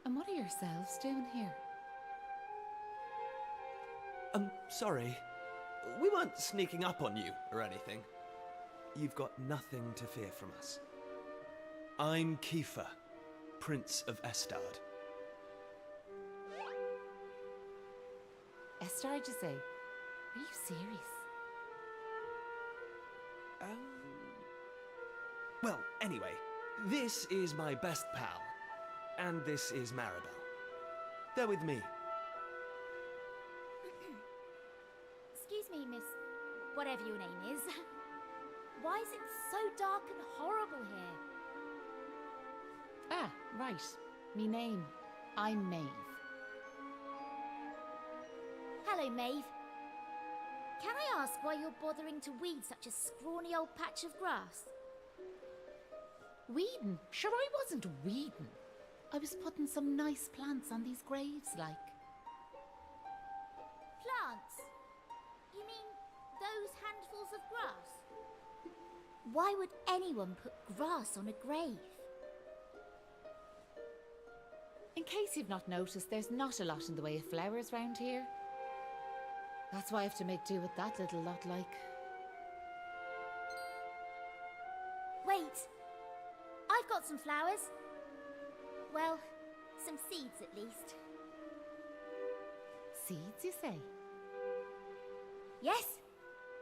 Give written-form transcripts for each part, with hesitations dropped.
And what are yourselves doing here? Sorry. We weren't sneaking up on you or anything. You've got nothing to fear from us. I'm Kiefer, Prince of Estard. Estard, you say? Are you serious? Well, anyway, this is my best pal, and this is Maribel. They're with me. Excuse me, miss... whatever your name is. Why is it so dark and horrible here? Ah, right. Me name. I'm Maeve. Hello, Maeve. Can I ask why you're bothering to weed such a scrawny old patch of grass? Weeding? Sure, I wasn't weeding. I was putting some nice plants on these graves, like. Plants? You mean those handfuls of grass? Why would anyone put grass on a grave? In case you've not noticed, there's not a lot in the way of flowers round here. That's why I have to make do with that little lot, like. Wait! I've got some flowers. Well, some seeds at least. Seeds, you say? Yes!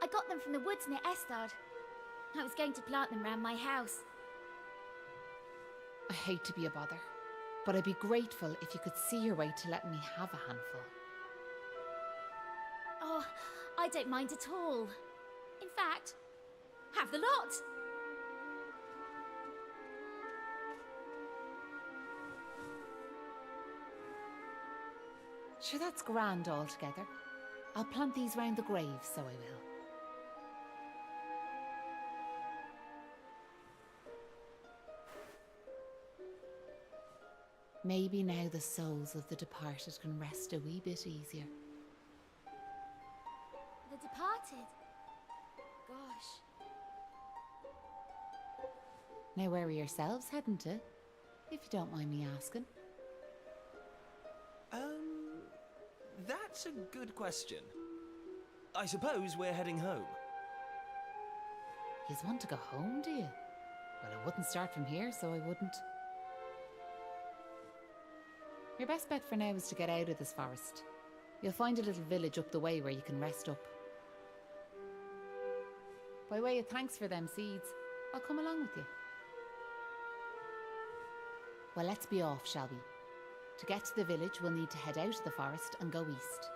I got them from the woods near Estard. I was going to plant them round my house. I hate to be a bother, but I'd be grateful if you could see your way to letting me have a handful. Oh, I don't mind at all. In fact, have the lot! Sure, that's grand altogether. I'll plant these round the grave, so I will. Maybe now the souls of the departed can rest a wee bit easier. The departed? Gosh. Now where are yourselves heading to? If you don't mind me asking. That's a good question. I suppose we're heading home. Yous want to go home, do you? Well, I wouldn't start from here, so I wouldn't. Your best bet for now is to get out of this forest. You'll find a little village up the way where you can rest up. By way of thanks for them seeds, I'll come along with you. Well, let's be off, shall we? To get to the village, we'll need to head out of the forest and go east.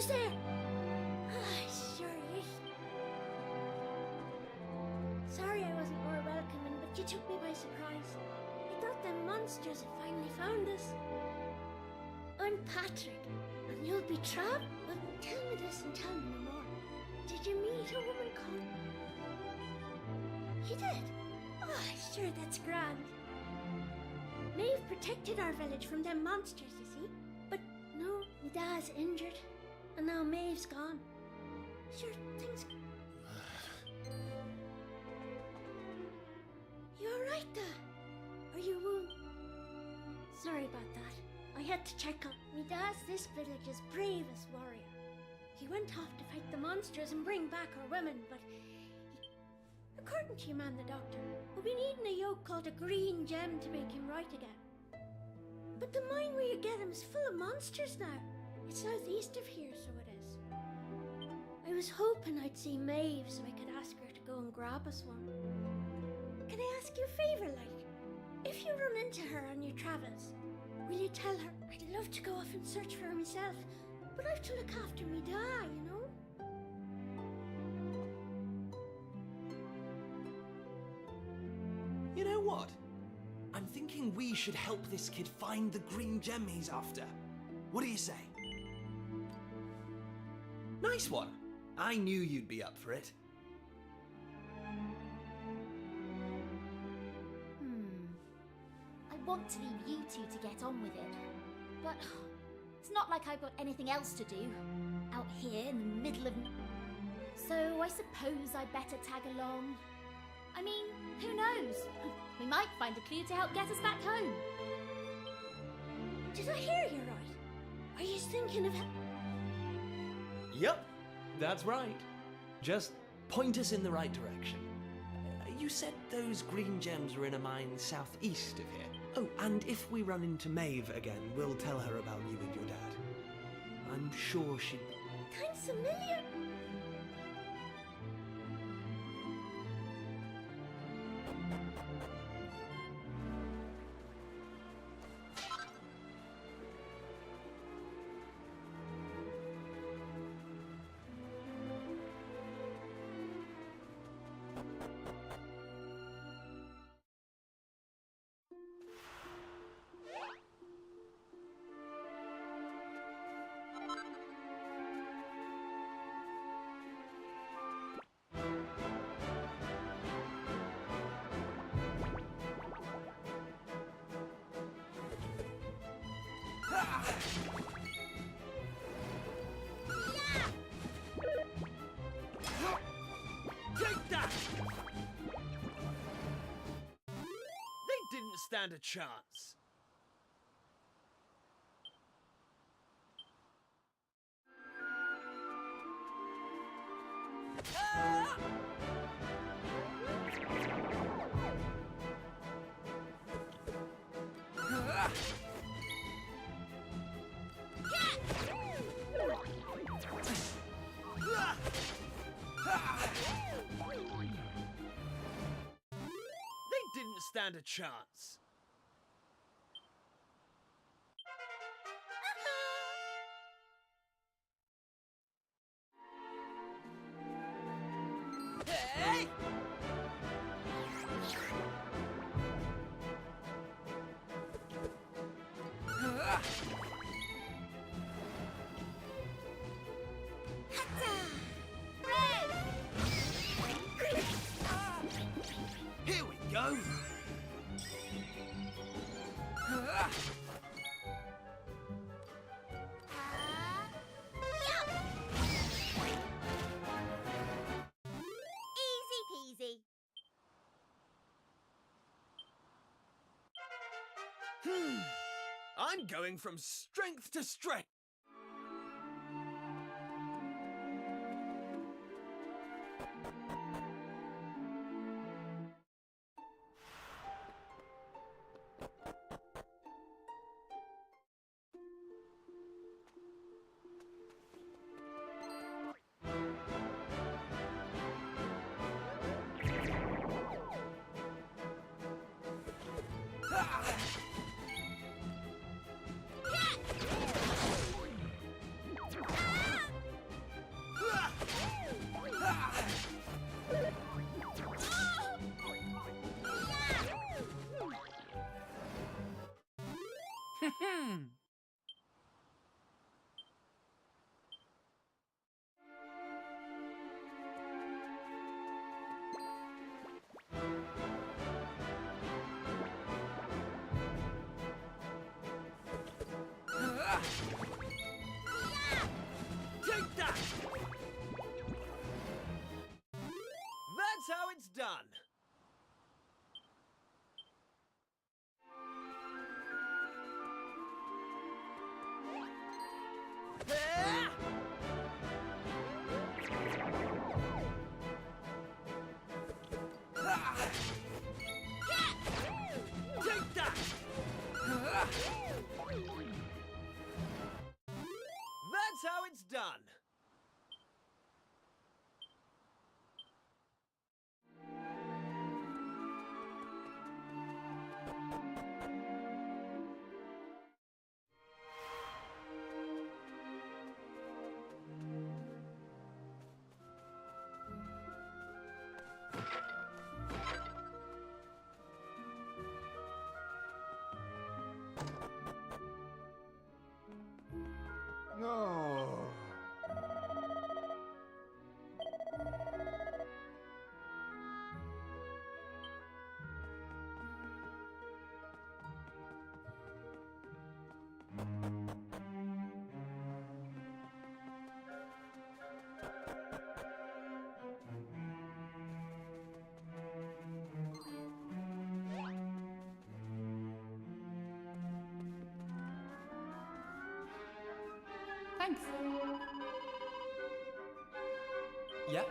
Who's there? Ah, sorry. Sorry I wasn't more welcoming, but you took me by surprise. I thought them monsters had finally found us. I'm Patrick, and you'll be Trav. Well, tell me this and tell me no more. Did you meet a woman called... You did? Oh, sure, that's grand. Maeve protected our village from them monsters, you see. But no, my dad's injured, and now Maeve's gone. Sure, things... You alright, Dad? Are you wounded? Sorry about that. I had to check on... My dad's this village's bravest warrior. He went off to fight the monsters and bring back our women, but... According to your man, the doctor, we'll be needing a yoke called a green gem to make him right again. But the mine where you get him is full of monsters now. It's southeast of here, so it is. I was hoping I'd see Maeve so I could ask her to go and grab us one. Can I ask you a favour, like? If you run into her on your travels, will you tell her I'd love to go off and search for her myself, but I've to look after me dad, you know? You know what? I'm thinking we should help this kid find the green gem he's after. What do you say? Nice one. I knew you'd be up for it. I want to leave you two to get on with it, but it's not like I've got anything else to do out here in the middle of... So I suppose I'd better tag along. I mean, who knows? We might find a clue to help get us back home. Did I hear you right? Are you thinking of... Yep, that's right. Just point us in the right direction. You said those green gems were in a mine southeast of here. Oh, and if we run into Maeve again, we'll tell her about you and your dad. I'm sure she'd... Kind of familiar. Take that! They didn't stand a chance. They didn't stand a chance. Hey! Here we go. Easy peasy. I'm going from strength to strength. Take that! That's how it's done. Take that! That's how it's done. No. Thanks. Yeah?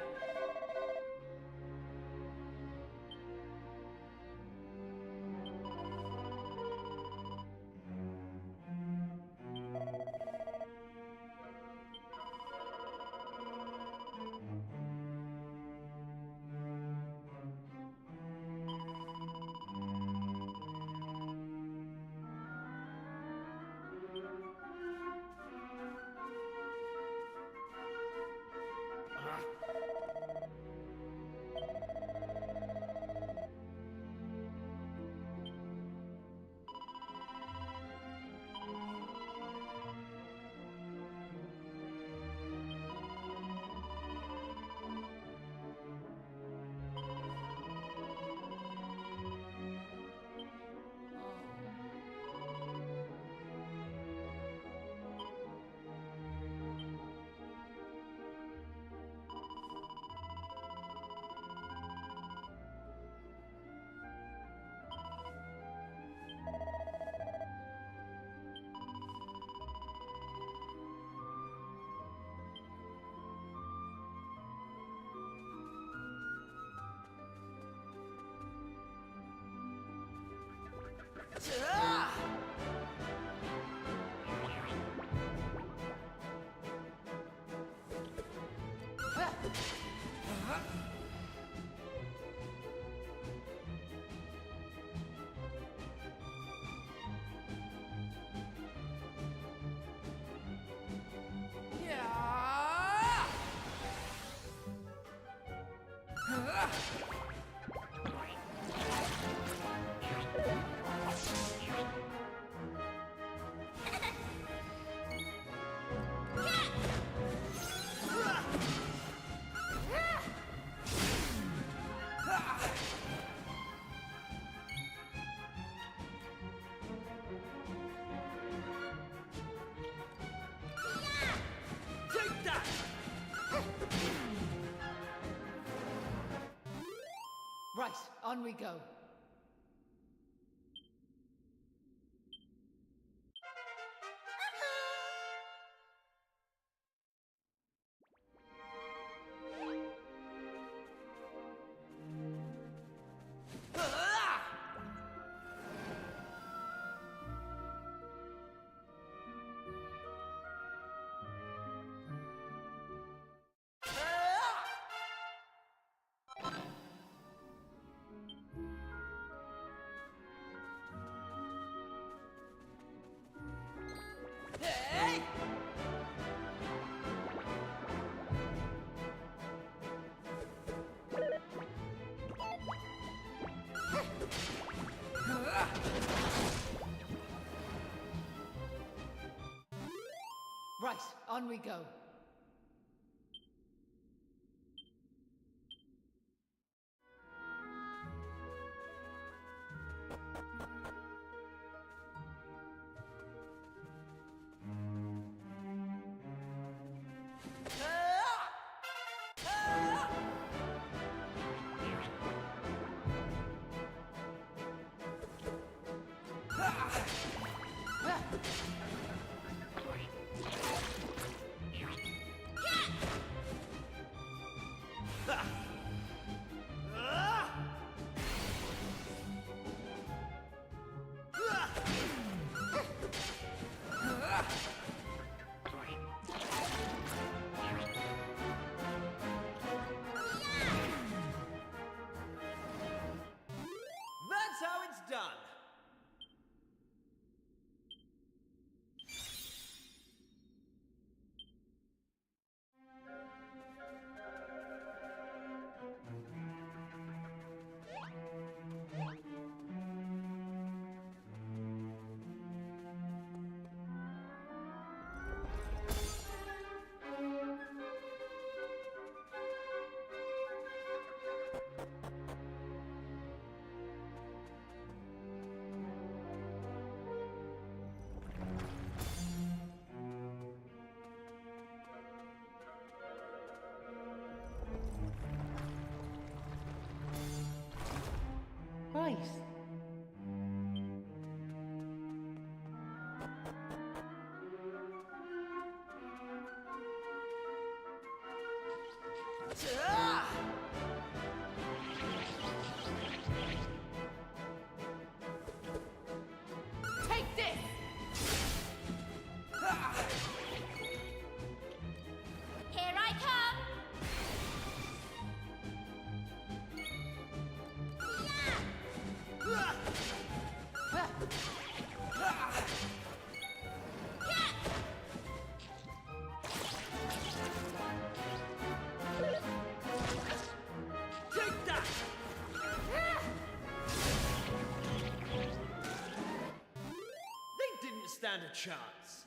Take that! Right, on we go. On we go. That's how it's done. Right. Take this! Here I come! Take that! They didn't stand a chance.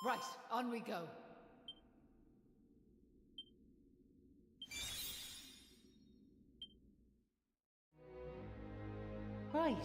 Right, on we go. Right.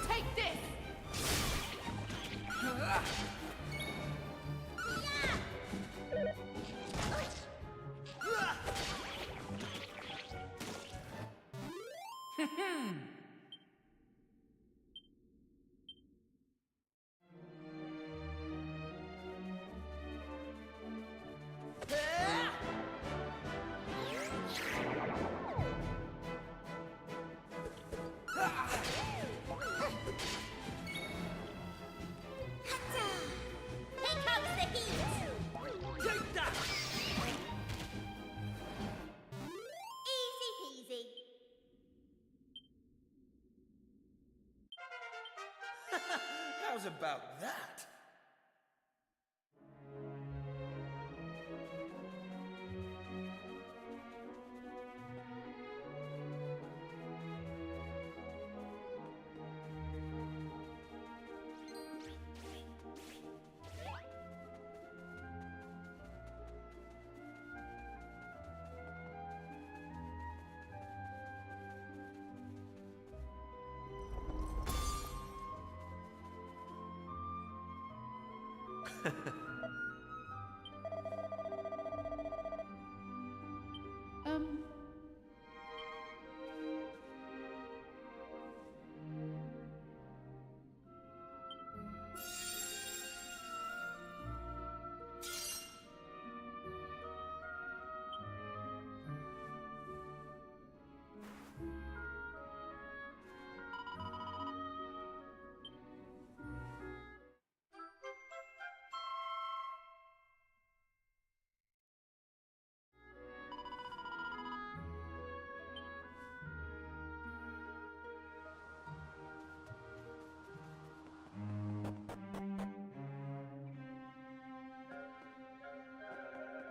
Take this! Here comes the heat! Take that! Easy peasy. How's about that? Um...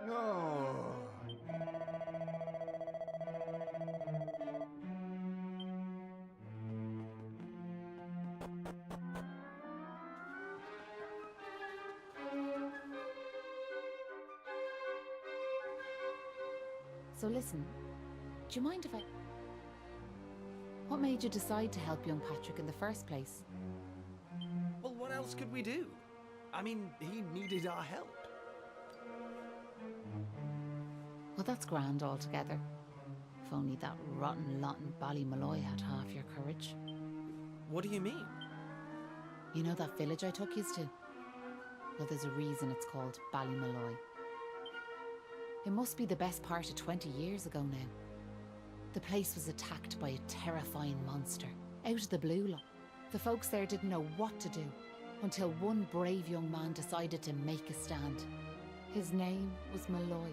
Oh. So listen, do you mind if I... What made you decide to help young Patrick in the first place? Well, what else could we do? I mean, he needed our help. Well, that's grand altogether. If only that rotten lot in Ballymalloy had half your courage. What do you mean? You know that village I took yous to? Well, there's a reason it's called Ballymalloy. It must be the best part of 20 years ago now. The place was attacked by a terrifying monster, out of the blue lot. The folks there didn't know what to do, until one brave young man decided to make a stand. His name was Malloy.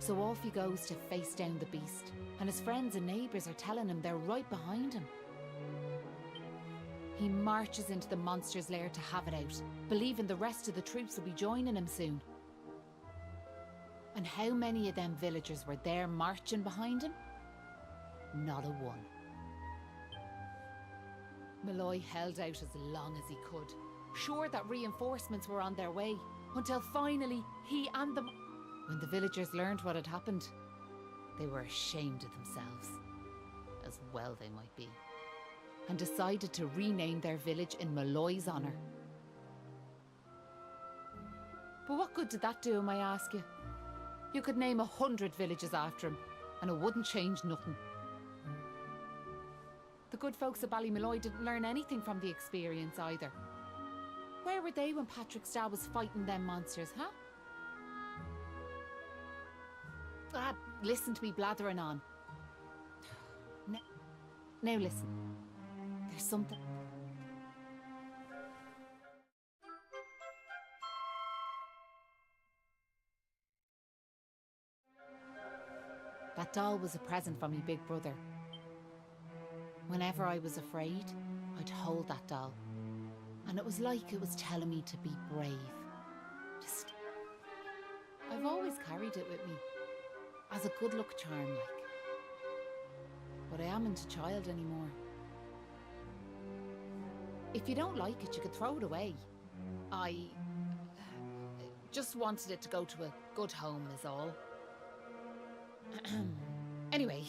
So off he goes to face down the beast, and his friends and neighbours are telling him they're right behind him. He marches into the monster's lair to have it out, believing the rest of the troops will be joining him soon. And how many of them villagers were there marching behind him? Not a one. Malloy held out as long as he could, sure that reinforcements were on their way, until finally he and them... When the villagers learned what had happened, they were ashamed of themselves, as well they might be, and decided to rename their village in Malloy's honour. But what good did that do him, I ask you? You could name 100 villages after him, and it wouldn't change nothing. The good folks of Ballymalloy didn't learn anything from the experience either. Where were they when Patrick's dad was fighting them monsters, huh? Ah, listen to me blathering on. Now listen. There's something... That doll was a present from me big brother. Whenever I was afraid, I'd hold that doll. And it was like it was telling me to be brave. I've always carried it with me. As a good luck charm, like. But I amn't a child anymore. If you don't like it, you could throw it away. I just wanted it to go to a good home is all. Anyway.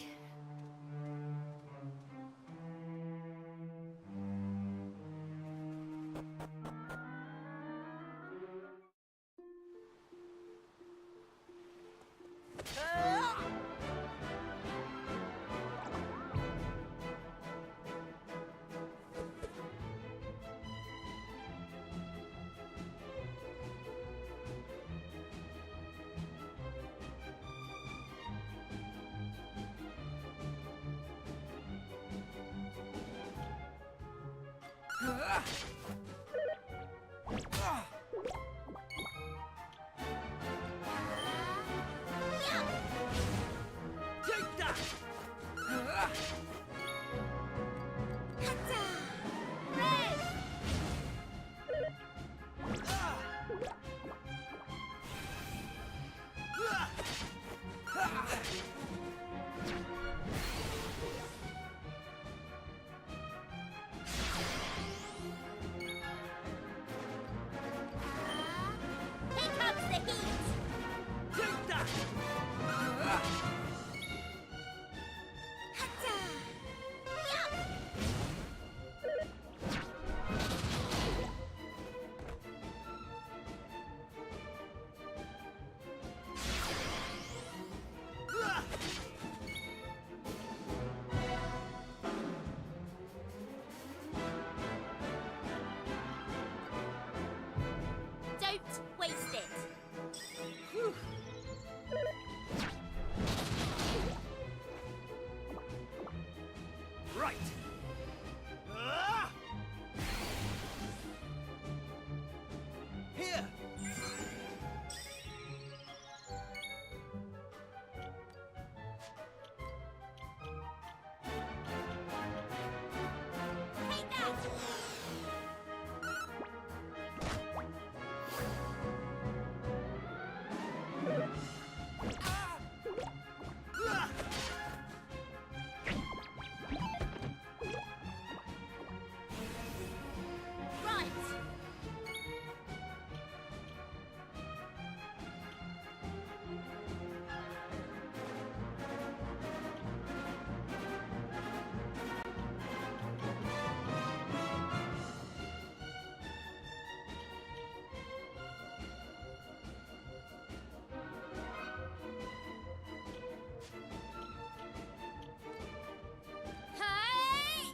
Don't waste it. Whew. Right. Here. Take that. Right. Hey!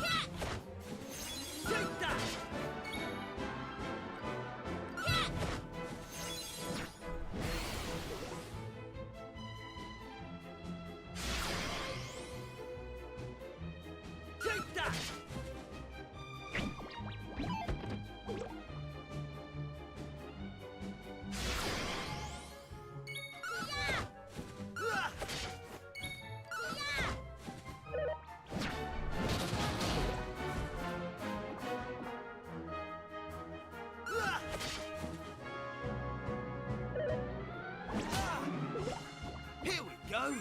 Yeah! Take that. Yeah! Take that. Yeah! Yeah! Here we go.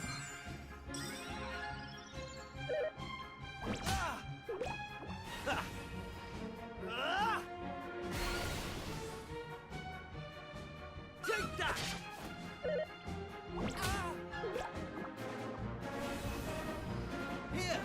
Take that. Here.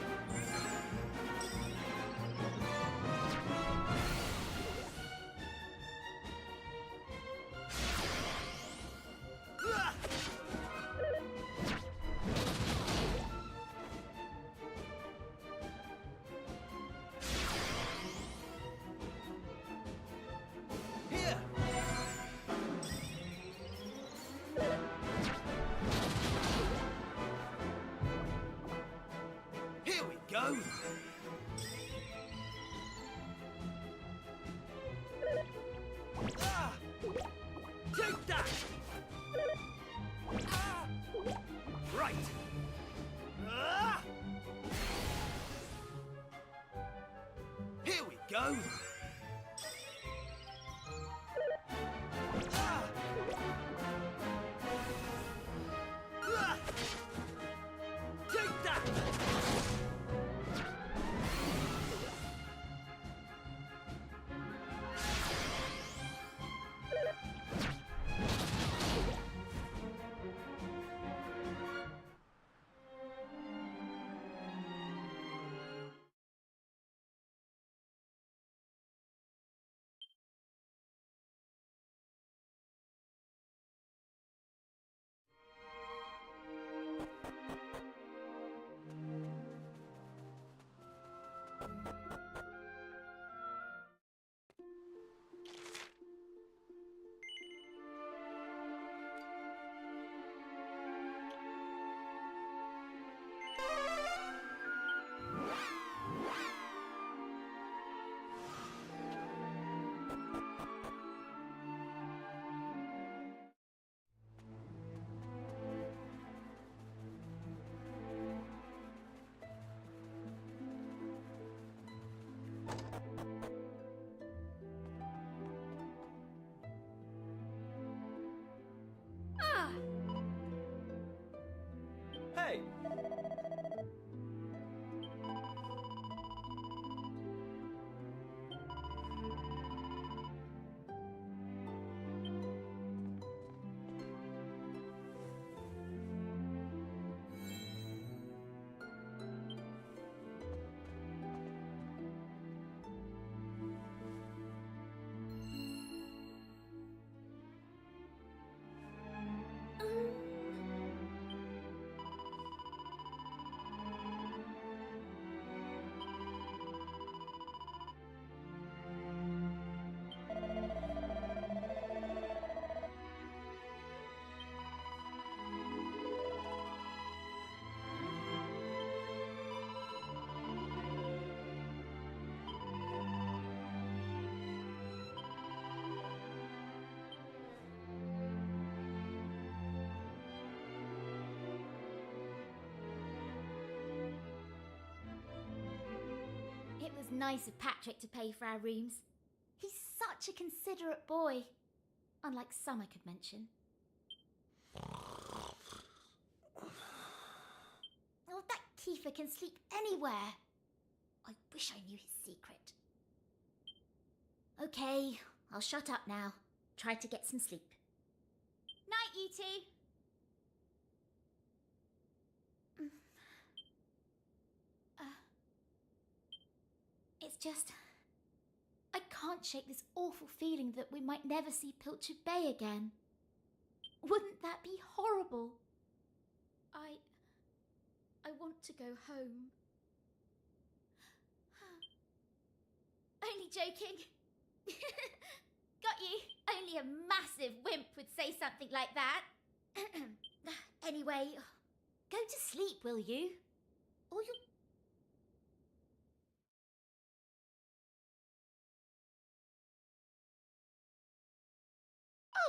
Here. Here we go. Take that. go! Take that! Ah! Hey! It was nice of Patrick to pay for our rooms. He's such a considerate boy. Unlike some I could mention. Oh, that Kiefer can sleep anywhere. I wish I knew his secret. Okay, I'll shut up now. Try to get some sleep. Night, you two. It's just... I can't shake this awful feeling that we might never see Pilcher Bay again. Wouldn't that be horrible? I want to go home. Only joking. Got you. Only a massive wimp would say something like that. Anyway, go to sleep, will you? Or you'll...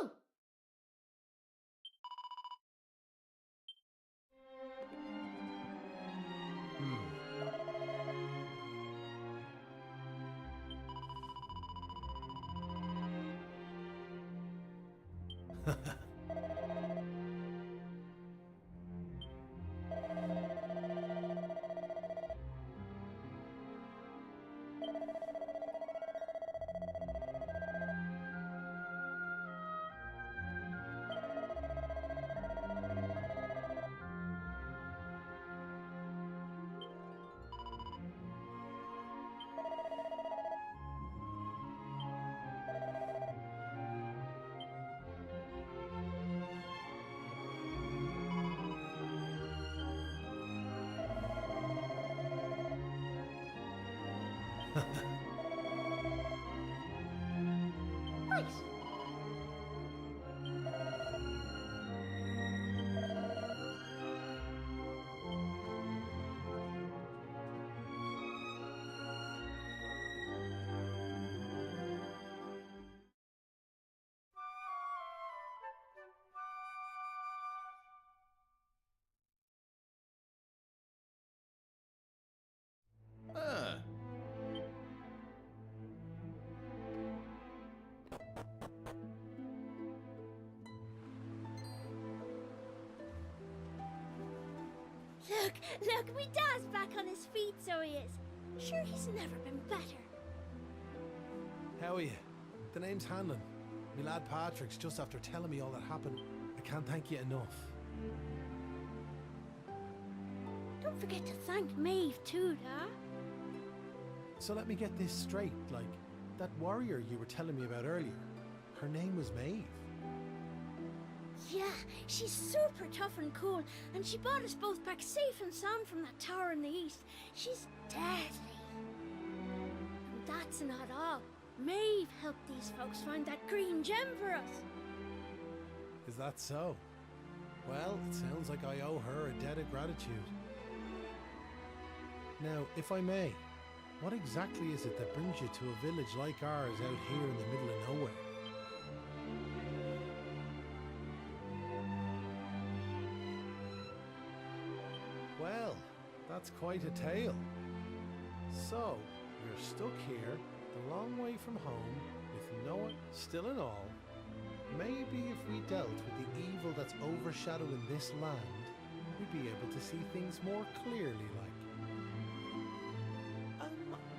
Oh! Right. Ah, Look, me dad's back on his feet, so he is. Sure, he's never been better. How are you? The name's Hanlon. Me lad Patrick's just after telling me all that happened. I can't thank you enough. Don't forget to thank Maeve too, Dad. So let me get this straight, like, that warrior you were telling me about earlier, her name was Maeve. Yeah, she's super tough and cool, and she brought us both back safe and sound from that tower in the east. She's deadly. And that's not all. Maeve helped these folks find that green gem for us. Is that so? Well, it sounds like I owe her a debt of gratitude. Now, if I may, what exactly is it that brings you to a village like ours out here in the middle of nowhere? Well, that's quite a tale. So, you're stuck here, the long way from home, with no one, still and all. Maybe if we dealt with the evil that's overshadowing this land, we'd be able to see things more clearly, like.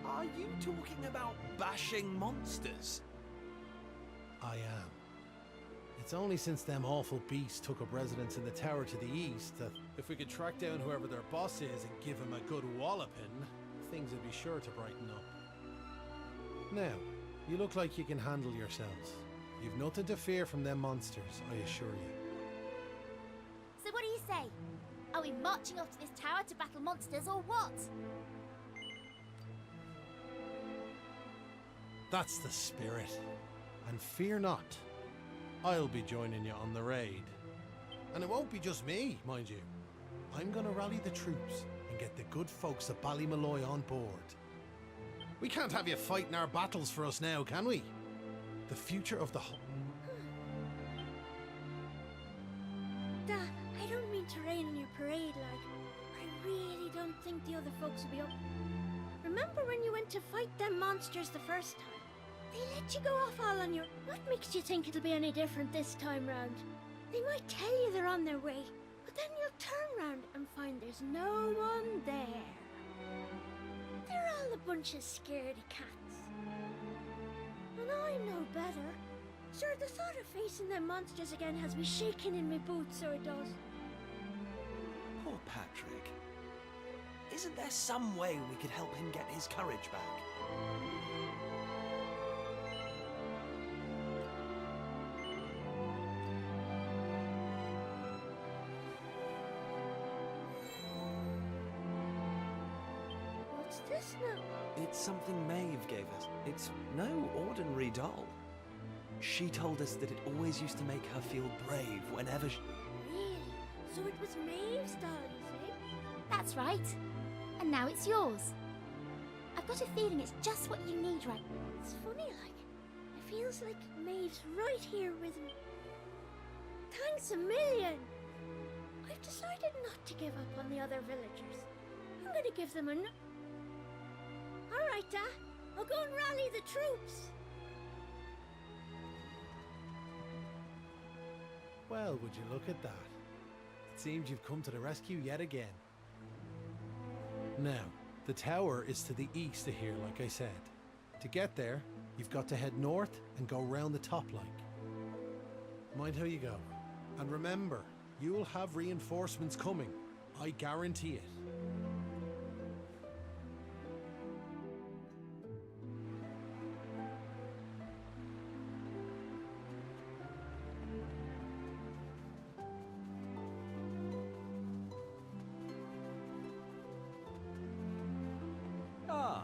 Are you talking about bashing monsters? I am. It's only since them awful beasts took up residence in the tower to the east that if we could track down whoever their boss is and give him a good walloping, things would be sure to brighten up. Now, you look like you can handle yourselves. You've nothing to fear from them monsters, I assure you. So what do you say? Are we marching off to this tower to battle monsters or what? That's the spirit. And fear not. I'll be joining you on the raid. And it won't be just me, mind you. I'm gonna rally the troops and get the good folks of Ballymalloy on board. We can't have you fighting our battles for us now, can we? The future of the Dad, I don't mean to rain on your parade, like. I really don't think the other folks will be up. Remember when you went to fight them monsters the first time? They let you go off all on your... What makes you think it'll be any different this time round? They might tell you they're on their way, but then you'll turn round and find there's no one there. They're all a bunch of scaredy cats. And I know better. Sure, the thought of facing them monsters again has me shaking in my boots, so it does. Poor Patrick. Isn't there some way we could help him get his courage back? What's this now? It's something Maeve gave us. It's no ordinary doll. She told us that it always used to make her feel brave whenever she... Really? So it was Maeve's doll, you say? That's right. And now it's yours. I've got a feeling it's just what you need right now. It's funny, like, it feels like Maeve's right here with me. Thanks a million! I've decided not to give up on the other villagers. I'm gonna give them a... Alright, Dad. I'll go and rally the troops. Well, would you look at that? It seems you've come to the rescue yet again. Now, the tower is to the east of here, like I said. To get there, you've got to head north and go round the top like. Mind how you go. And remember, you'll have reinforcements coming. I guarantee it. Ah.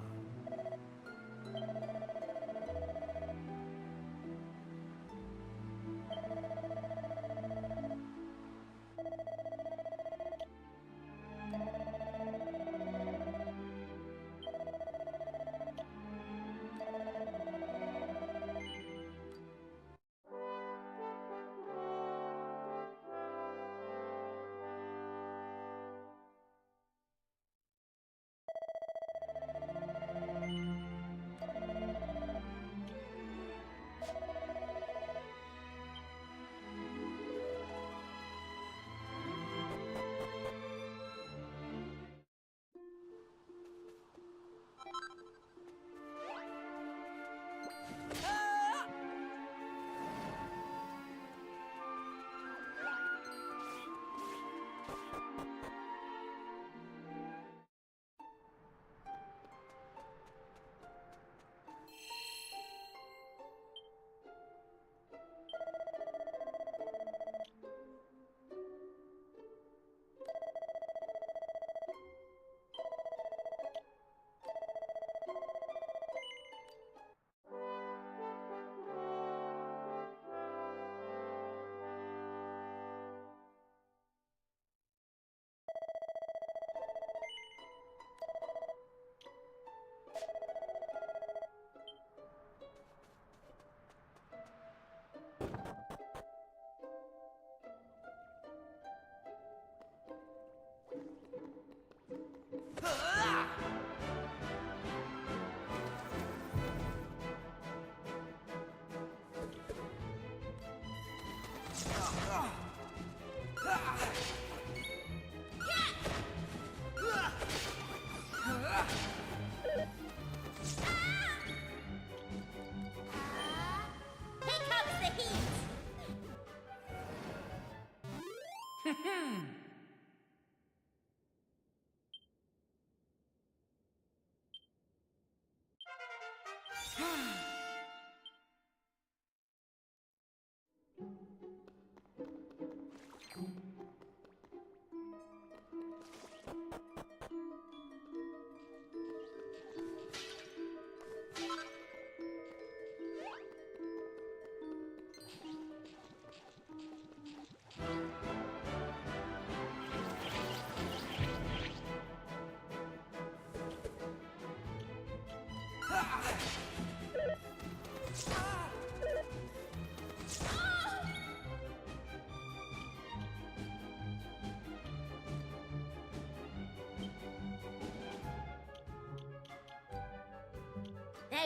There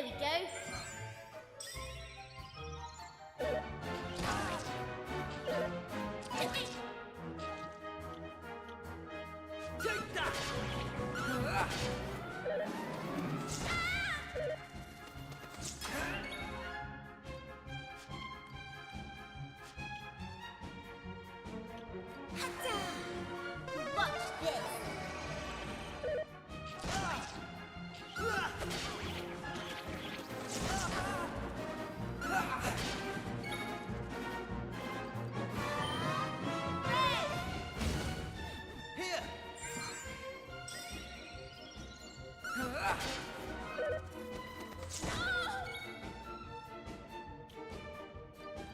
we go. Take that! Watch this. Here!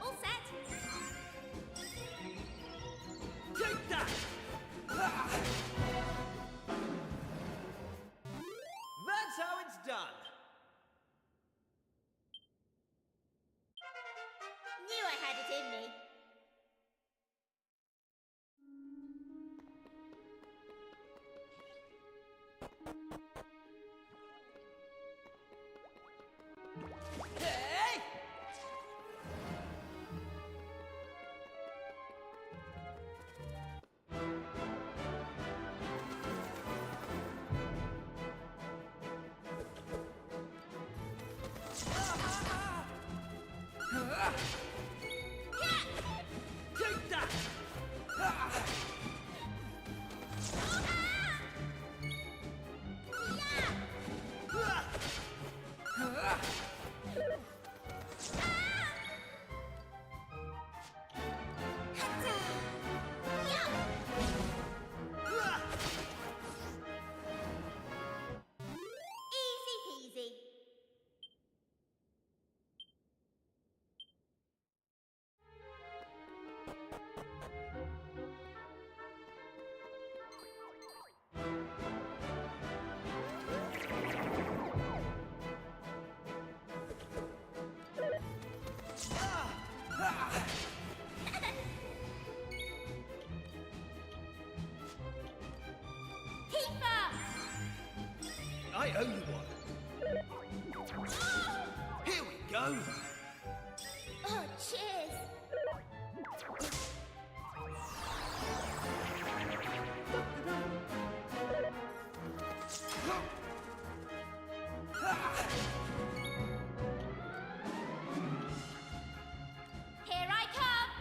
All set. Take that! That's how it's done. Knew I had it in me. Hey! Take that! Easy peasy. I owe you one. Here we go. Oh, cheers. Here I come.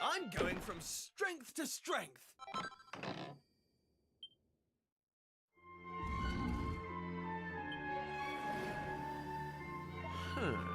I'm going from strength to strength. Hey!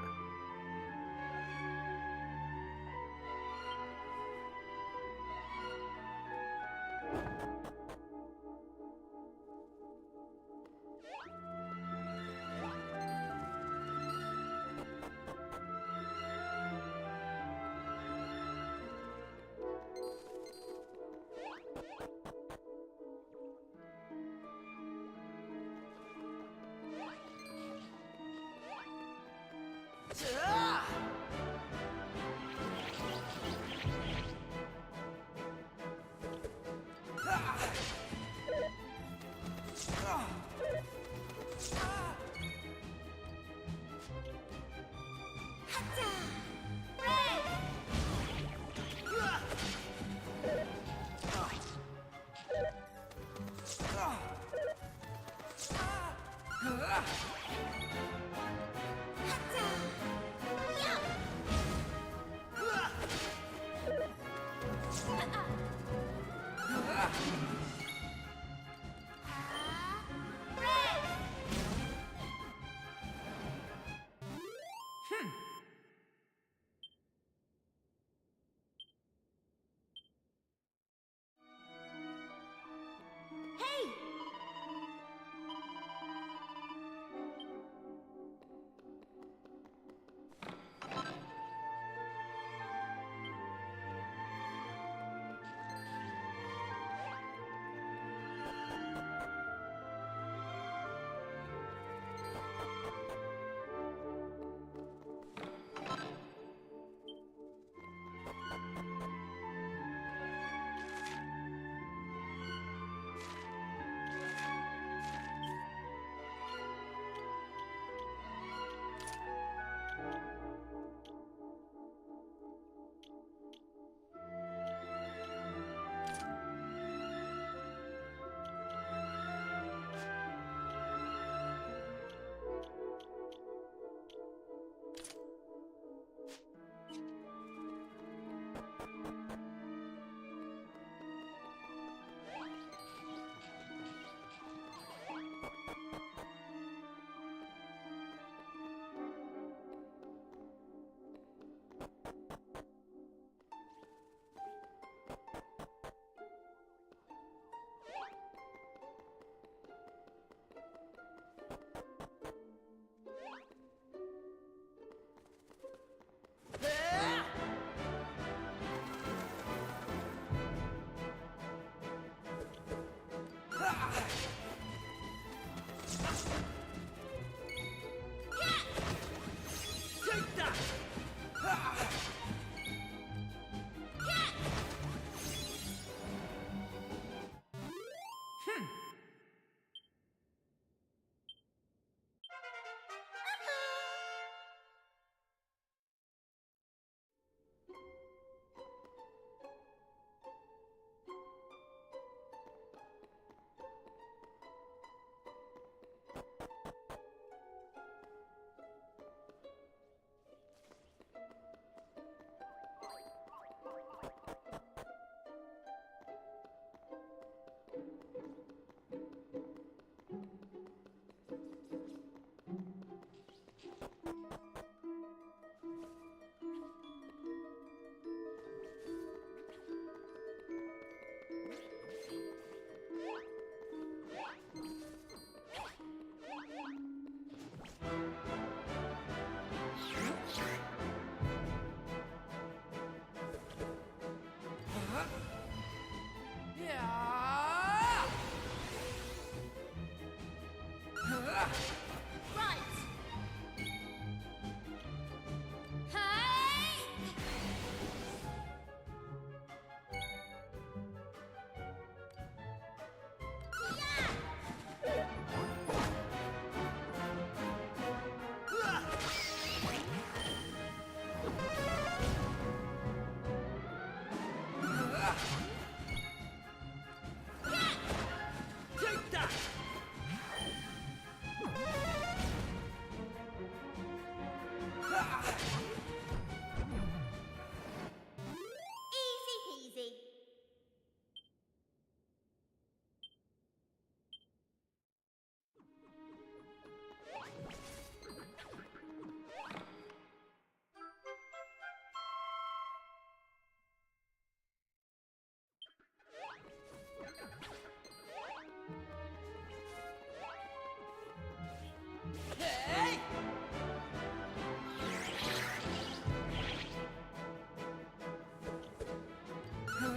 Here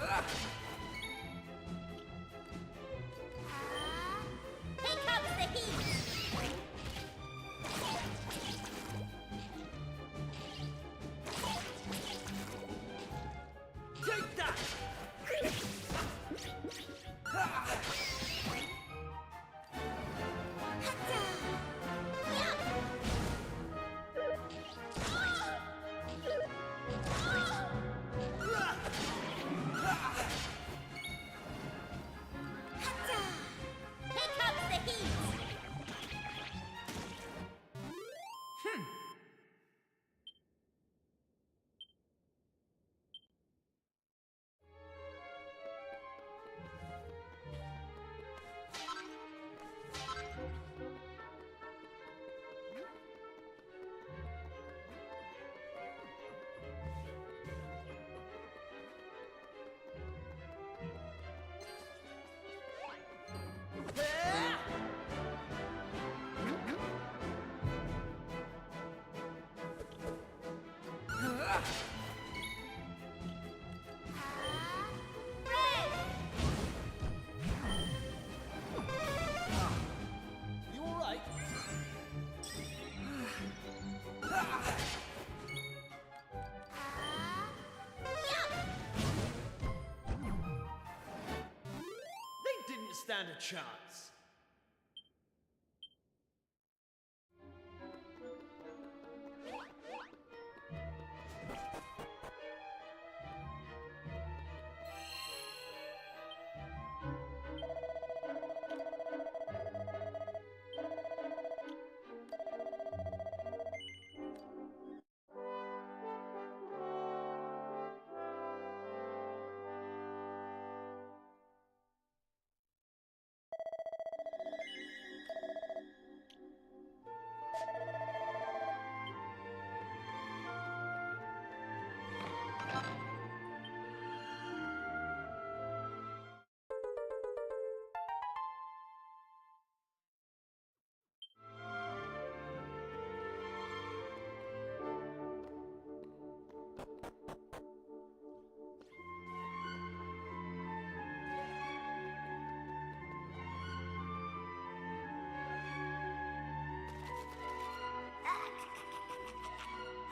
comes the heat! Take that! Here comes the heat! You alright? They didn't stand a chance.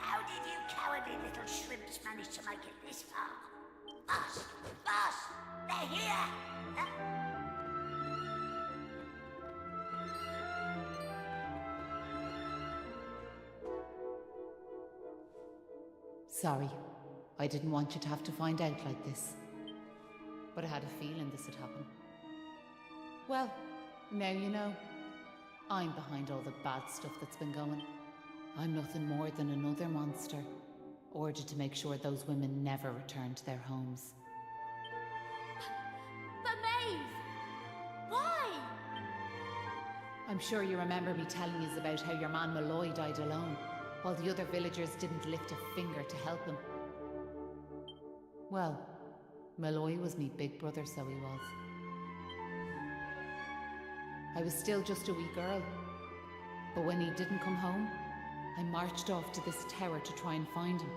How did you cowardly little shrimps manage to make it this far? Boss! Boss! They're here! Sorry. I didn't want you to have to find out like this. But I had a feeling this would happen. Well, now you know. I'm behind all the bad stuff that's been going. I'm nothing more than another monster, ordered to make sure those women never return to their homes. But Maeve! Why? I'm sure you remember me telling you about how your man Malloy died alone, while the other villagers didn't lift a finger to help him. Well, Malloy was me big brother, so he was. I was still just a wee girl, but when he didn't come home, I marched off to this tower to try and find him.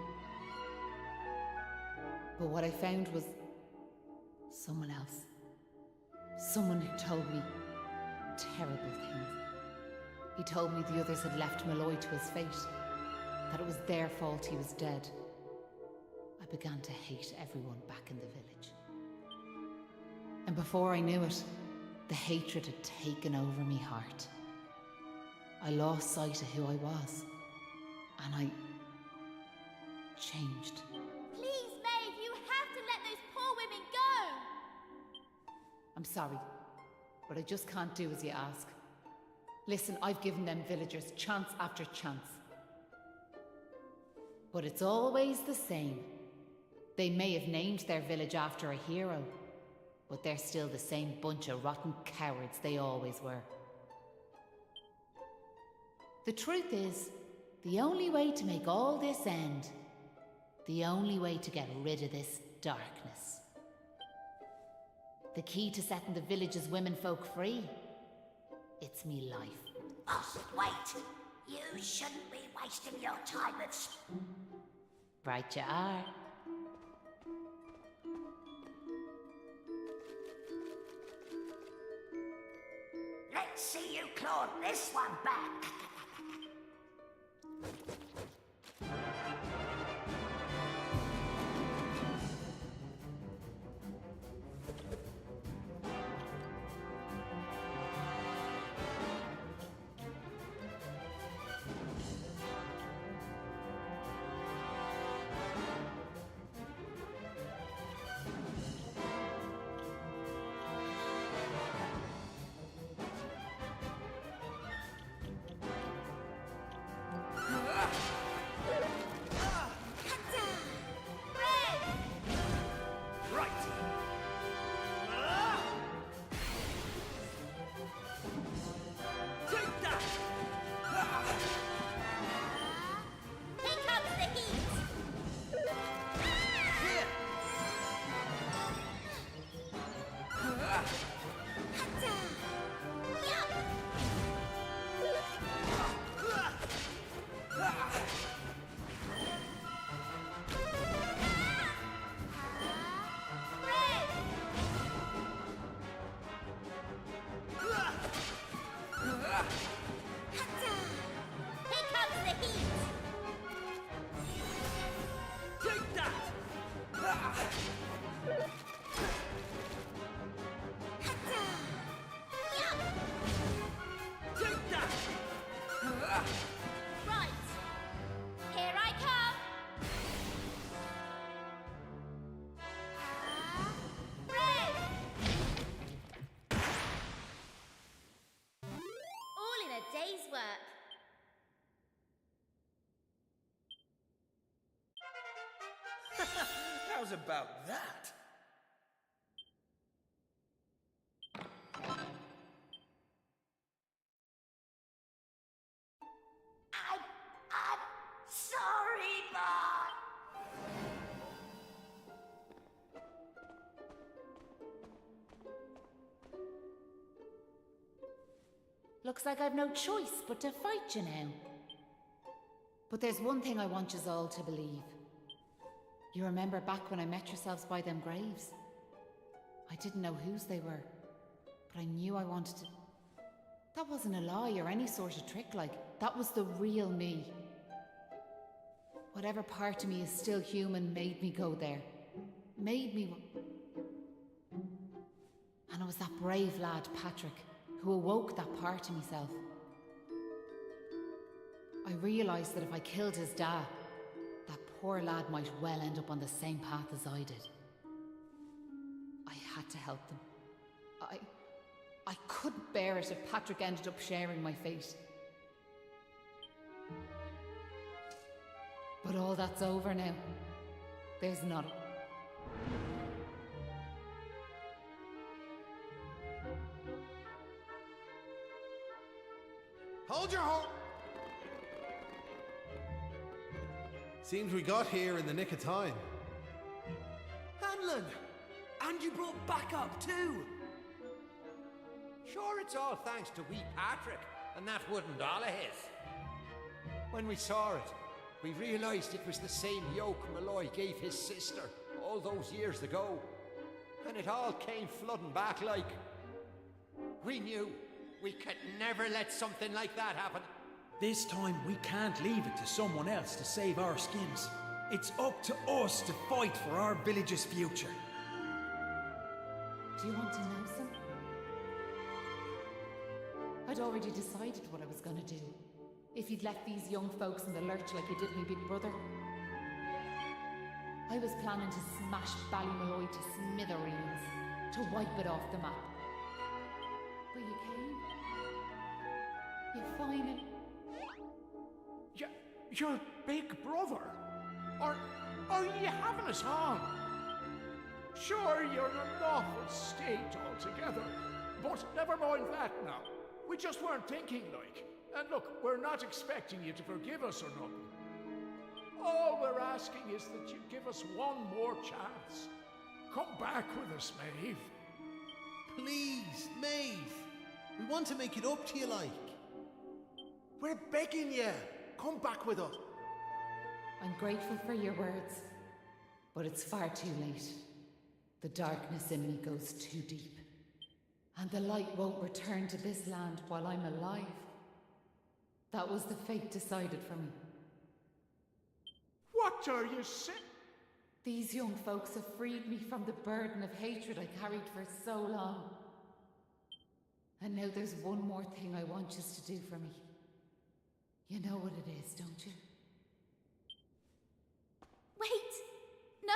But what I found was someone else. Someone who told me terrible things. He told me the others had left Malloy to his fate, that it was their fault he was dead. I began to hate everyone back in the village. And before I knew it, the hatred had taken over me heart. I lost sight of who I was, and I changed. Please, Maeve, you have to let those poor women go! I'm sorry, but I just can't do as you ask. Listen, I've given them villagers chance after chance. But it's always the same. They may have named their village after a hero, but they're still the same bunch of rotten cowards they always were. The truth is, the only way to make all this end, the only way to get rid of this darkness, the key to setting the village's womenfolk free, it's me life. Boss, wait! You shouldn't be wasting your time with... Right you are. Let's see you claw this one back. Day's work. How's about that? I'm sorry, Mom. Looks like I've no choice but to fight you now. But there's one thing I want yous all to believe. You remember back when I met yourselves by them graves? I didn't know whose they were, but I knew I wanted to... That wasn't a lie or any sort of trick, like, that was the real me. Whatever part of me is still human made me go there. Made me... And it was that brave lad, Patrick, who awoke that part of myself. I realised that if I killed his dad, that poor lad might well end up on the same path as I did. I had to help them. I couldn't bear it if Patrick ended up sharing my fate. But all that's over now. There's none. Hold your horse! Seems we got here in the nick of time. Hanlon! And you brought backup too! Sure, it's all thanks to wee Patrick and that wooden doll of his. When we saw it, we realised it was the same yoke Malloy gave his sister all those years ago. And it all came flooding back like... We knew we could never let something like that happen. This time we can't leave it to someone else to save our skins. It's up to us to fight for our village's future. Do you want to know something? I'd already decided what I was going to do. If you'd left these young folks in the lurch like you did me big brother. I was planning to smash Ballymalloy to smithereens, to wipe it off the map. But you came. You finally... Your big brother? Or are you having us on? Sure, you're an awful state altogether, but never mind that now. We just weren't thinking like. And look, we're not expecting you to forgive us or nothing. All we're asking is that you give us one more chance. Come back with us, Maeve. Please, Maeve. We want to make it up to you, like. We're begging you. Come back with us. I'm grateful for your words, but it's far too late. The darkness in me goes too deep. And the light won't return to this land while I'm alive. That was the fate decided for me. What are you saying? These young folks have freed me from the burden of hatred I carried for so long. And now there's one more thing I want you to do for me. You know what it is, don't you? Wait! No!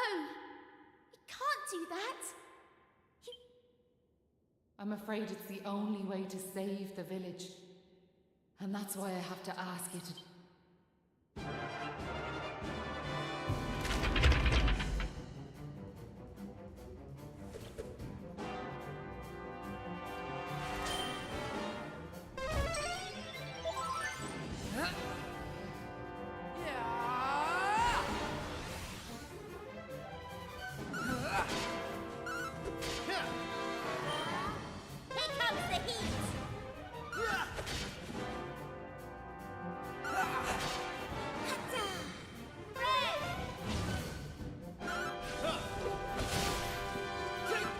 You can't do that! I'm afraid it's the only way to save the village. And that's why I have to ask you to... Here comes the heat! Here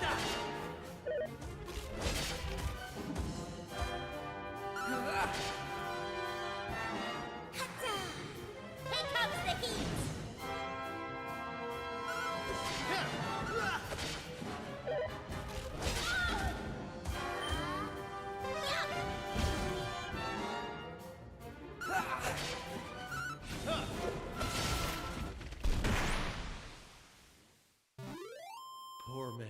comes the heat! Poor Maeve.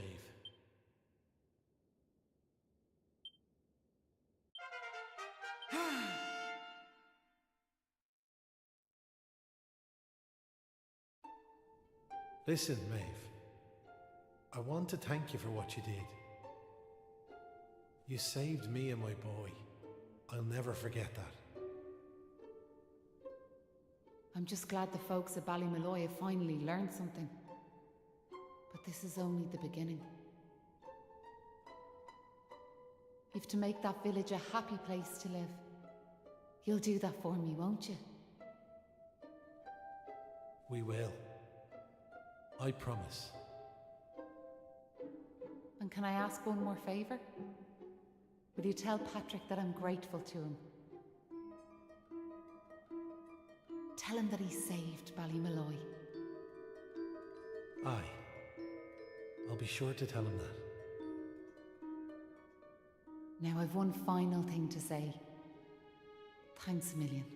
Listen, Maeve. I want to thank you for what you did. You saved me and my boy. I'll never forget that. I'm just glad the folks at Ballymaloy have finally learned something. But this is only the beginning. You've to make that village a happy place to live. You'll do that for me, won't you? We will. I promise. And can I ask one more favour? Will you tell Patrick that I'm grateful to him? Tell him that he saved Ballymaloy. Aye. I'll be sure to tell him that. Now I've one final thing to say. Thanks a million.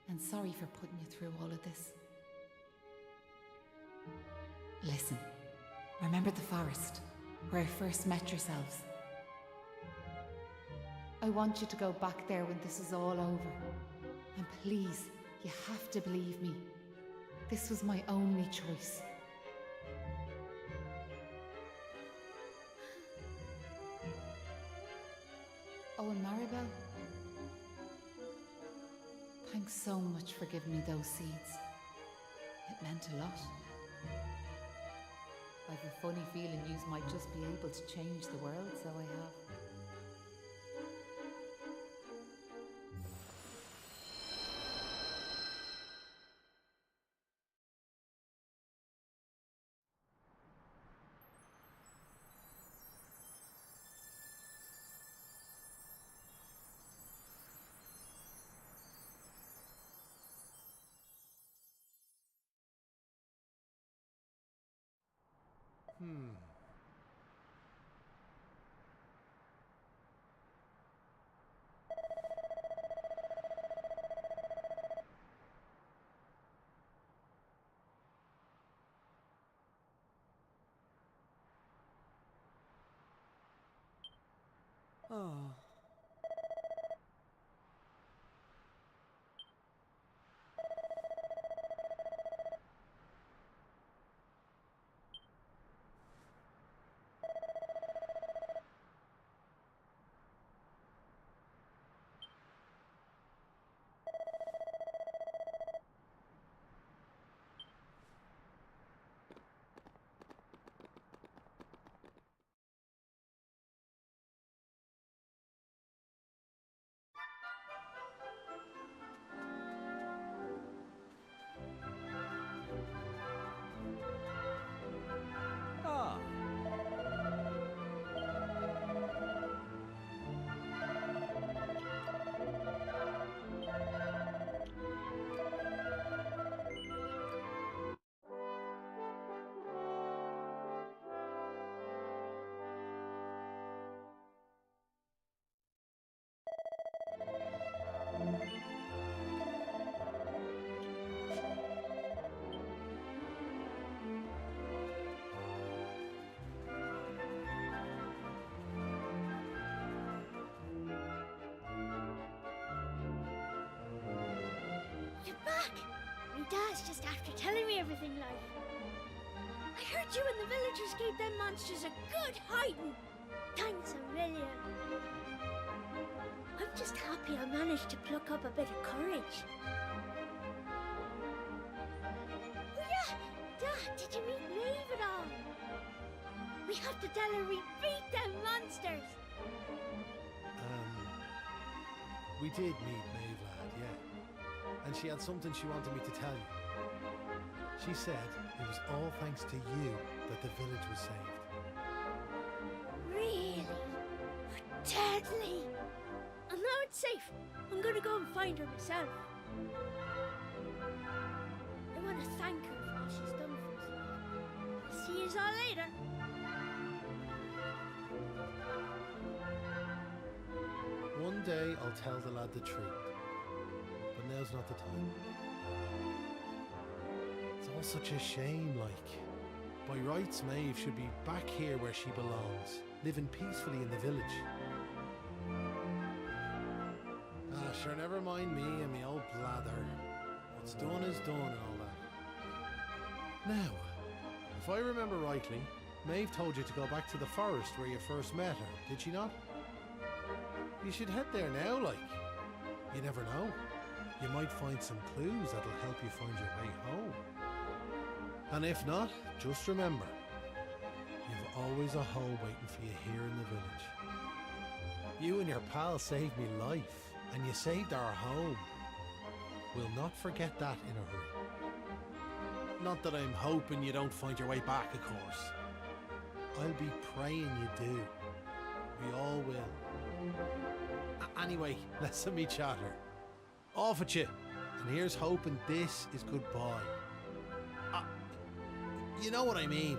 And sorry for putting you through all of this. Listen, remember the forest, where I first met yourselves? I want you to go back there when this is all over. And please, you have to believe me. This was my only choice. Oh, and Maribel, thanks so much for giving me those seeds. It meant a lot. I've a funny feeling yous might just be able to change the world, so I have. Oh. it back! Me dad's just after telling me everything, like. I heard you and the villagers gave them monsters a good hiding. Thanks a million. I'm just happy I managed to pluck up a bit of courage. Oh yeah! Dad, did you meet Maeve at all? We have to tell her we beat them monsters! We did meet Maeve, lad, yeah. And she had something she wanted me to tell you. She said it was all thanks to you that the village was saved. Really? Deadly! And now it's safe. I'm gonna go and find her myself. I want to thank her for all she's done for us. See yous all later. One day I'll tell the lad the truth, but now's not the time. It's all such a shame, like. By rights, Maeve should be back here where she belongs, living peacefully in the village. Ah, sure, never mind me and me old blather. What's done is done and all that. Now, if I remember rightly, Maeve told you to go back to the forest where you first met her, did she not? You should head there now, like. You never know. You might find some clues that'll help you find your way home. And if not, just remember, you've always a home waiting for you here in the village. You and your pal saved me life, and you saved our home. We'll not forget that in a hurry. Not that I'm hoping you don't find your way back, of course. I'll be praying you do. We all will. Anyway, listen me chatter. Off at you. And here's hoping this is goodbye. You know what I mean.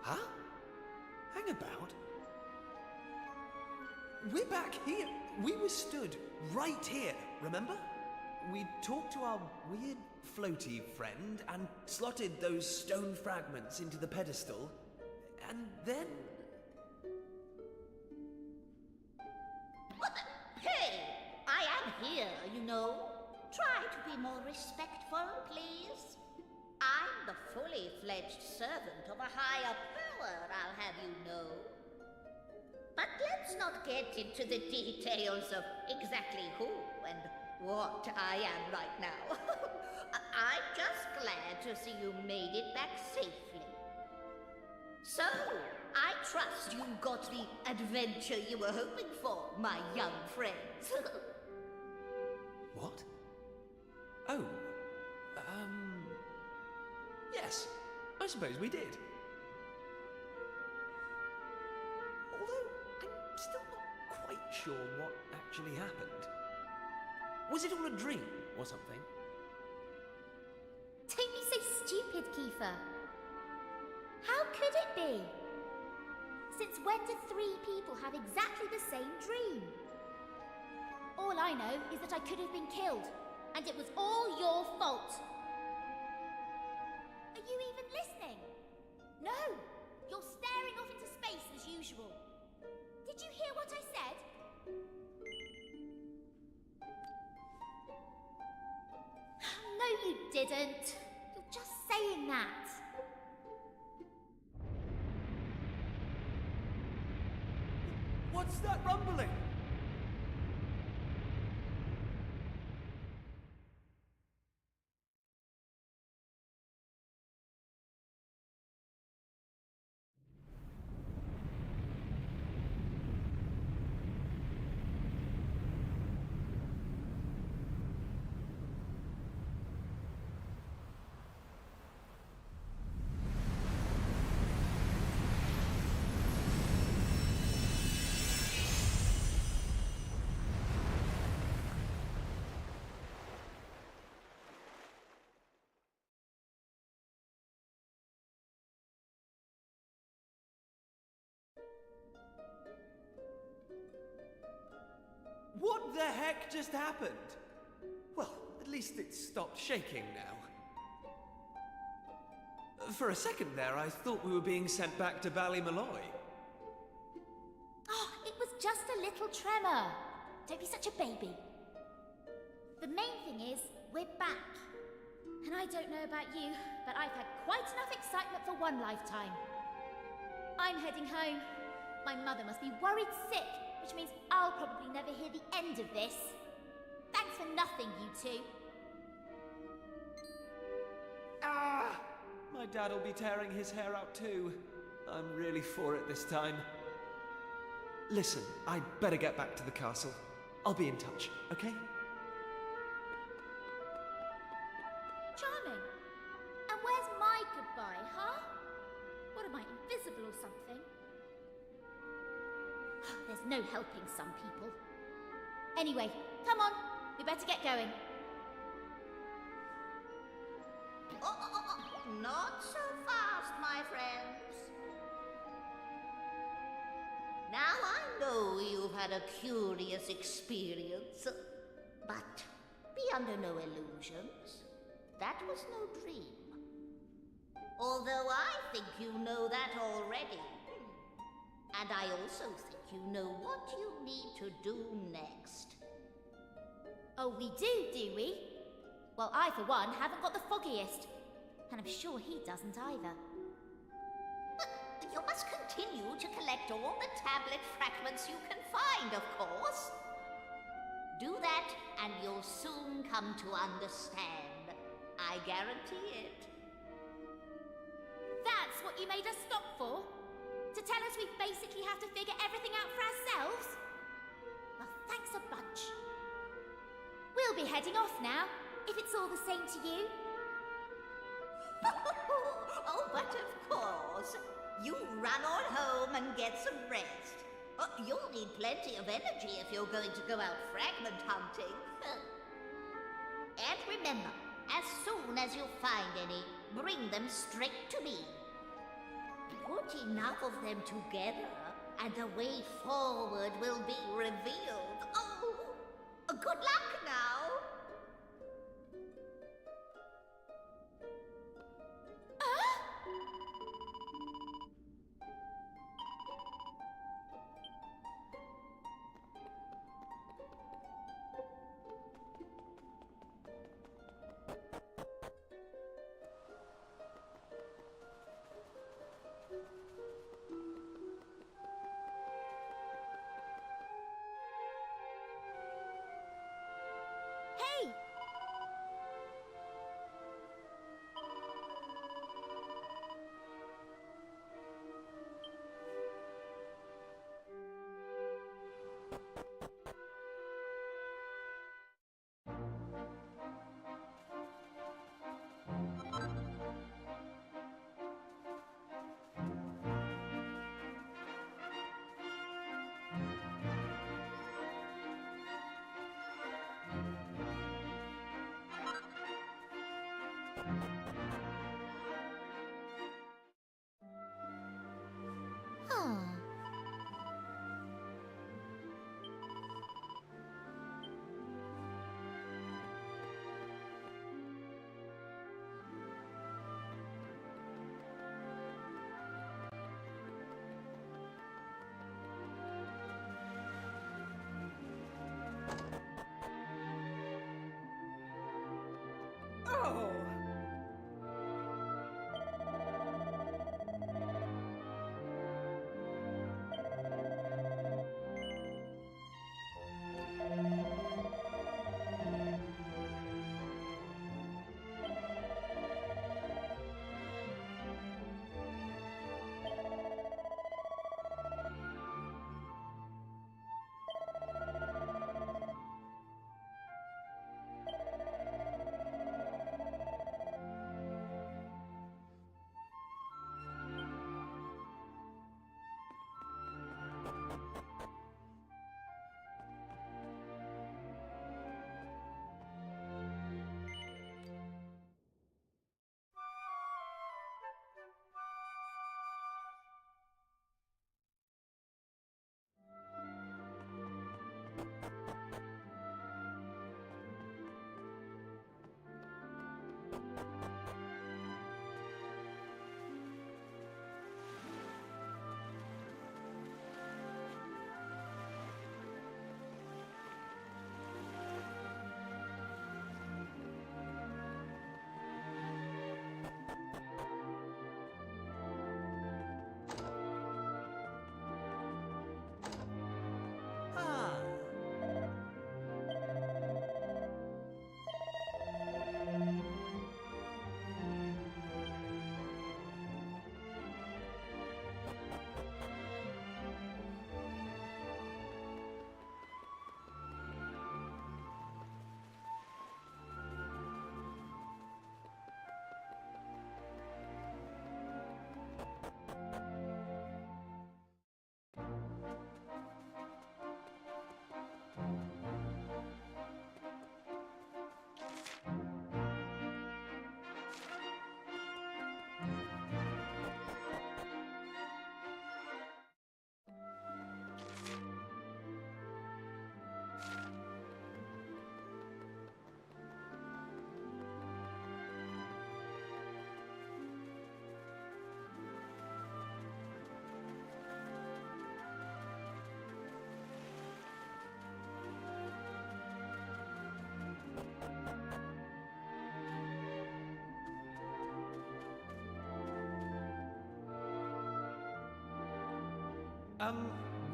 Huh? Hang about. We're back here. We were stood right here, remember? We talked to our weird floaty friend and slotted those stone fragments into the pedestal, and then... What the... Hey! I am here, you know. Try to be more respectful, please. I'm the fully fledged servant of a higher power, I'll have you know. But let's not get into the details of exactly who and what I am right now. I'm just glad to see you made it back safely. So, I trust you got the adventure you were hoping for, my young friends. What? Oh, yes, I suppose we did. Although, I'm still not quite sure what actually happened. Was it all a dream or something? Don't be so stupid, Kiefer. How could it be? Since when do three people have exactly the same dream? All I know is that I could have been killed, and it was all your fault. Are you even listening? No! You're staring off into space as usual. Did you hear what I said? No, you didn't. You're just saying that. What's that rumbling? What the heck just happened? Well, at least it stopped shaking now. For a second there, I thought we were being sent back to Ballymalloy. Oh, it was just a little tremor. Don't be such a baby. The main thing is, we're back. And I don't know about you, but I've had quite enough excitement for one lifetime. I'm heading home. My mother must be worried sick, which means I'll probably never hear the end of this. Thanks for nothing, you two. Ah! My dad'll be tearing his hair out too. I'm really for it this time. Listen, I'd better get back to the castle. I'll be in touch, okay? Charming. And where's my goodbye, huh? What am I, invisible or something? There's no helping some people. Anyway, come on. We better get going. Not so fast, my friends. Now I know you've had a curious experience, but be under no illusions. That was no dream. Although I think you know that already. And I also think you know what you need to do next. Oh, we do we? Well, I, for one, haven't got the foggiest. And I'm sure he doesn't either. You must continue to collect all the tablet fragments you can find, of course. Do that, and you'll soon come to understand. I guarantee it. That's what you made us stop for? To tell us we basically have to figure everything out for ourselves? Well, thanks a bunch. We'll be heading off now, if it's all the same to you. Oh, but of course. You run on home and get some rest. You'll need plenty of energy if you're going to go out fragment hunting. And remember, as soon as you find any, bring them straight to me. Put enough of them together, and the way forward will be revealed. Oh, good luck now.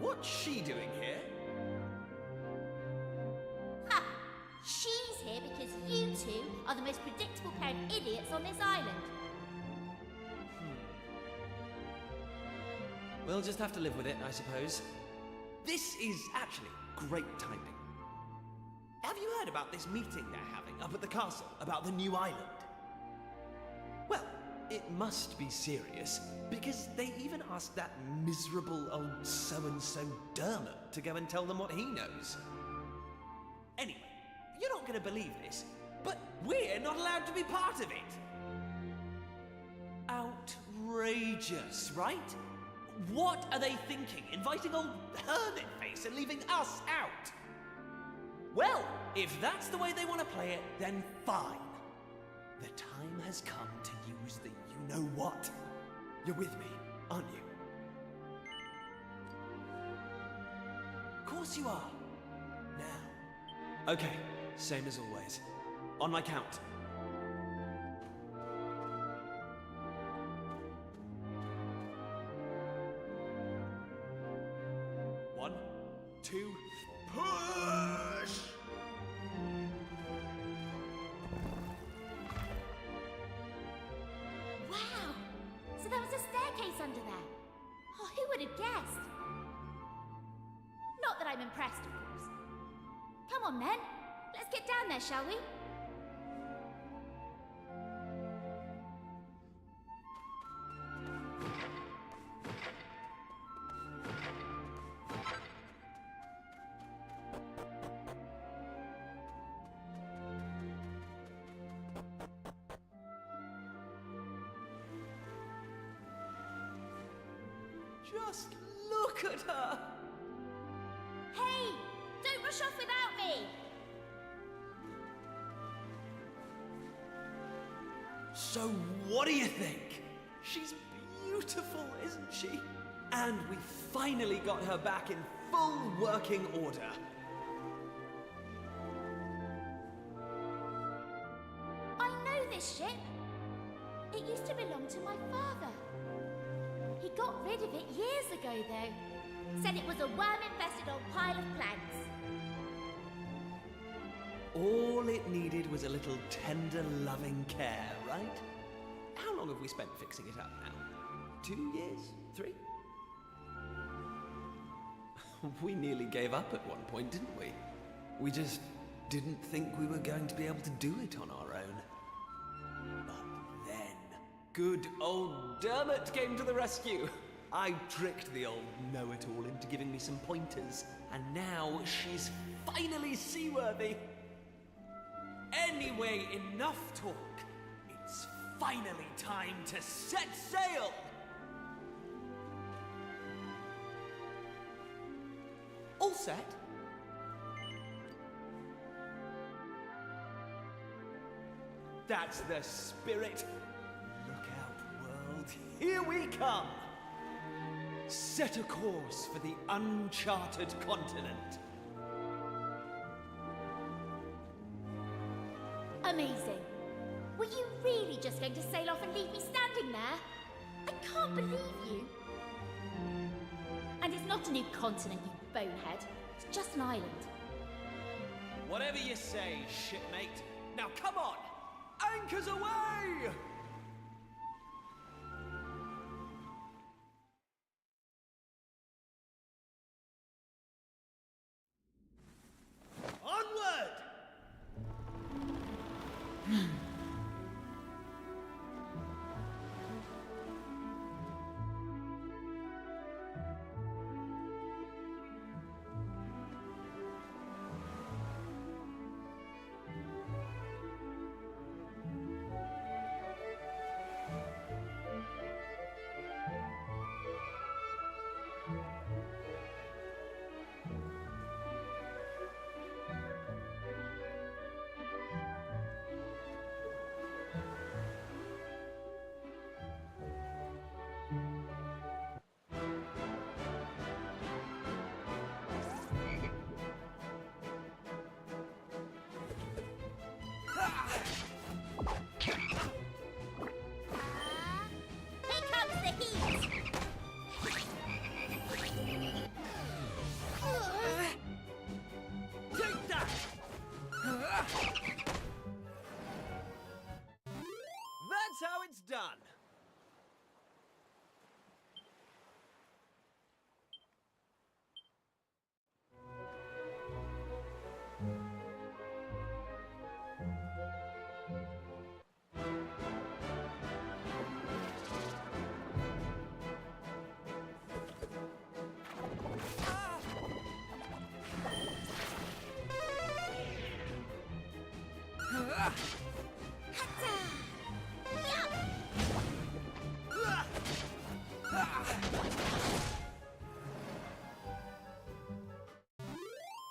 What's she doing here? Ha! She's here because you two are the most predictable pair of idiots on this island. We'll just have to live with it, I suppose. This is actually great timing. Have you heard about this meeting they're having up at the castle about the new island? Well, it must be serious, because they even asked that miserable old so-and-so Dermot to go and tell them what he knows. Anyway, you're not going to believe this, but we're not allowed to be part of it. Outrageous, right? What are they thinking, inviting old Hermit-Face and leaving us out? Well, if that's the way they want to play it, then fine. The time has come to use the you-know-what. You're with me, aren't you? Of course you are. Now. Okay, same as always. On my count. 1, 2, push! Wow! So there was a staircase under there. Oh, who would have guessed? Not that I'm impressed, of course. Come on then, let's get down there, shall we? Just look at her! Hey! Don't rush off without me! So what do you think? She's beautiful, isn't she? And we finally got her back in full working order. I know this ship. It used to belong to my father. He got rid of it years ago, though. Said it was a worm-infested old pile of planks. All it needed was a little tender, loving care, right? How long have we spent fixing it up now? 2 years? 3? We nearly gave up at one point, didn't we? We just didn't think we were going to be able to do it on our own. But then, good old Dermot came to the rescue. I tricked the old know-it-all into giving me some pointers, and now she's finally seaworthy. Anyway, enough talk. It's finally time to set sail! All set? That's the spirit. Look out, world. Here we come. Set a course for the uncharted continent. Amazing. Were you really just going to sail off and leave me standing there? I can't believe you. And it's not a new continent, you bonehead. It's just an island. Whatever you say, shipmate. Now come on! Anchors away! Onward! Here comes the heat! Here's how it's done.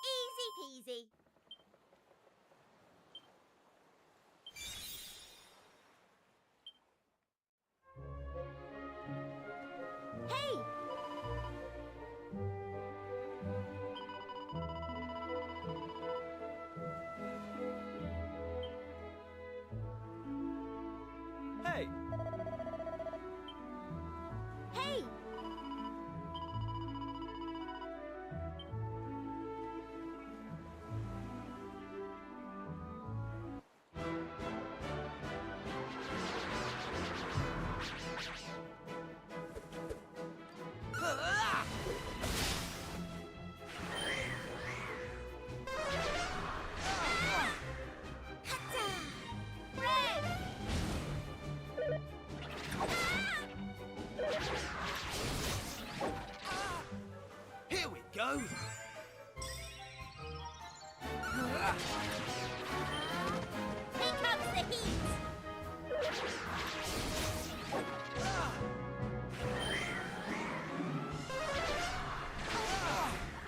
Easy peasy. Hey! Hey, Hey! here we go. Here comes the heat!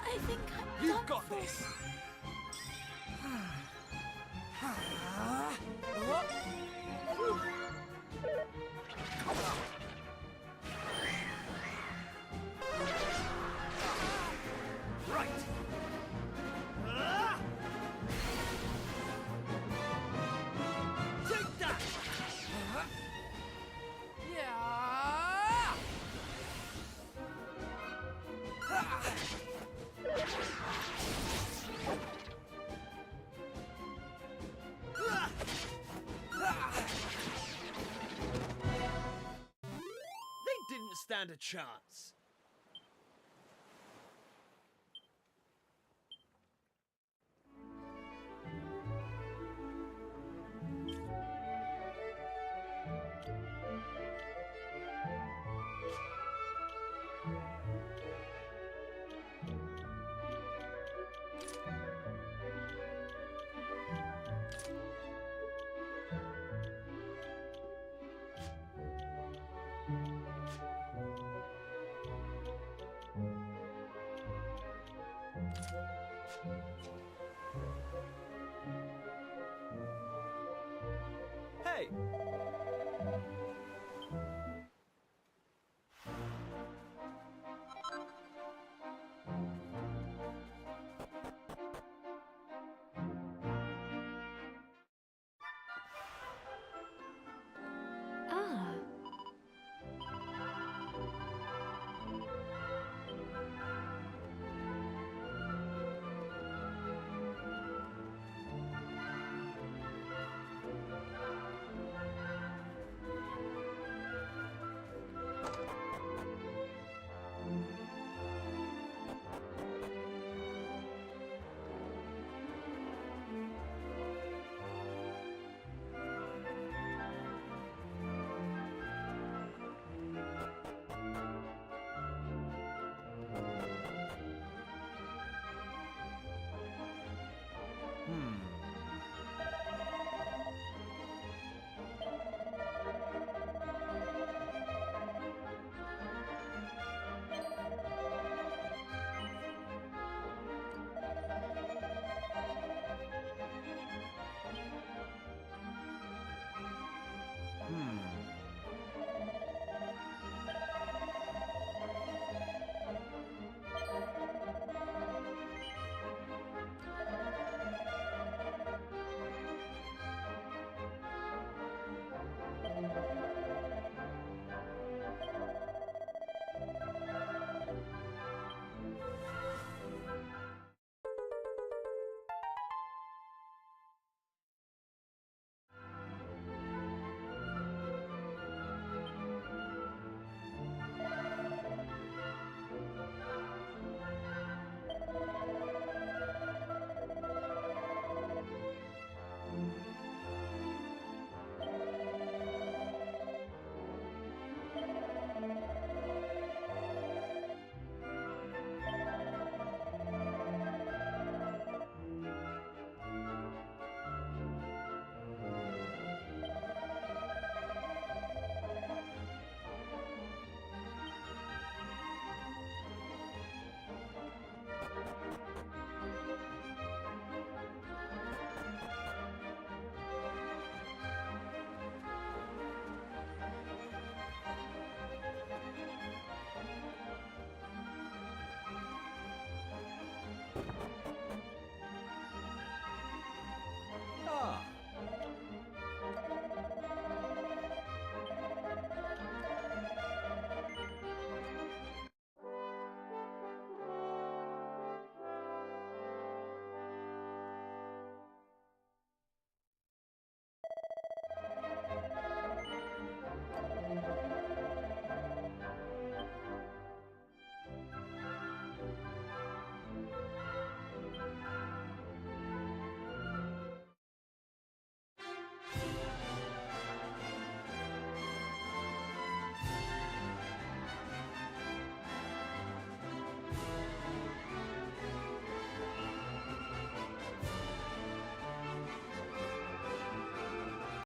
I think I'm You've done got for. this. Right. Take that. They didn't stand a chance. Hey,